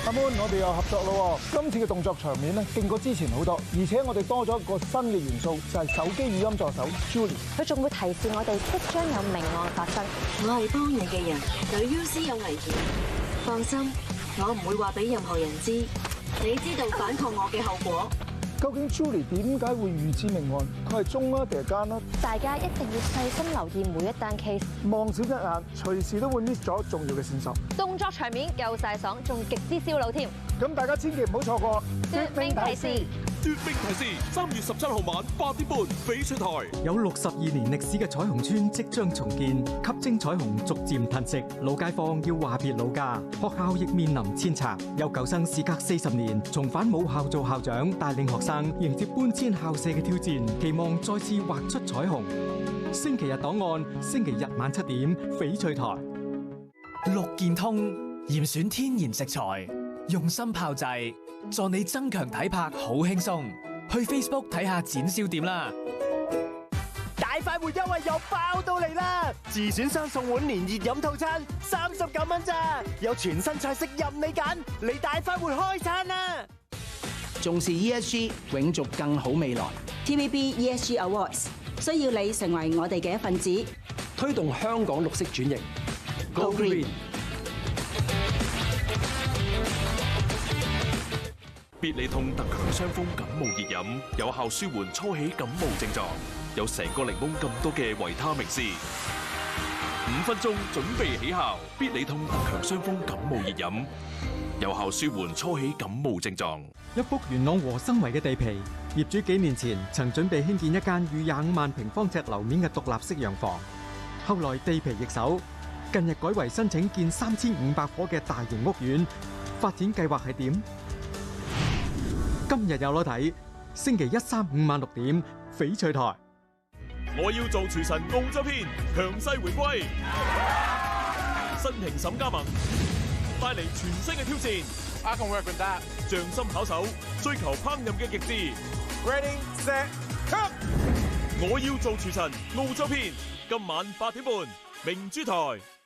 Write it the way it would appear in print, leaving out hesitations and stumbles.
阿 Moon，我哋又合作咯喎！今次嘅動作場面咧，勁過之前好多，而且我哋多咗一個新嘅元素，就係手機語音助手 Julie。佢仲會提示我哋即將有命案發生。我係幫你嘅人，對 UC 有危險。放心，我唔會話俾任何人知。你知道反抗我嘅後果。究竟 Julie 點解會預知命案？佢係忠啊定係奸啊？大家一定要細心留意每一單 case，望少一眼，隨時都會 miss 咗重要嘅線索。動作場面夠晒爽，仲極之燒腦添。咁大家千祈唔好錯過奪命提示。奪命提示，3月17號晚8點半，翡翠台。有62年歷史嘅彩虹村即將重建，吸睛彩虹逐漸褪色，老街坊要話別老家，學校亦面臨遷拆。有舊生事隔40年重返母校做校長，帶領學生迎接搬遷校舍嘅挑戰，期望再次畫出彩虹。星期日檔案，星期日晚7點，翡翠台。綠健通嚴選天然食材，用心炮製，助你增強體魄，好輕鬆。去 Facebook 睇下展銷點啦！大快活優惠又爆到嚟啦！自選雙送碗連熱飲套餐39蚊咋，有全新菜式任你揀，嚟大快活開餐啦！重視 ESG， 永續更好未來。TVB ESG Awards 需要你成為我哋嘅一份子，推動香港綠色轉型。Go Green！必理痛特強雙風感冒熱飲，有效舒緩初起感冒症狀，有成個檸檬咁多嘅維他命 C。5分鐘準備起效，必理痛特強雙風感冒熱飲，有效舒緩初起感冒症狀。一幅元朗和生圍嘅地皮，業主幾年前曾準備興建一間逾25萬平方尺樓面嘅獨立式洋房，後來地皮易手，近日改為申請建3500伙嘅大型屋苑，發展計劃係點？今日有攞睇，星期1、3、5晚6點，翡翠台。我要做廚神澳洲篇，強勢回歸，新評審加盟，帶嚟全新嘅挑戰。I can work with that。匠心巧手，追求烹飪嘅極致。Ready, set, cook。我要做廚神澳洲篇，今晚8點半，明珠台。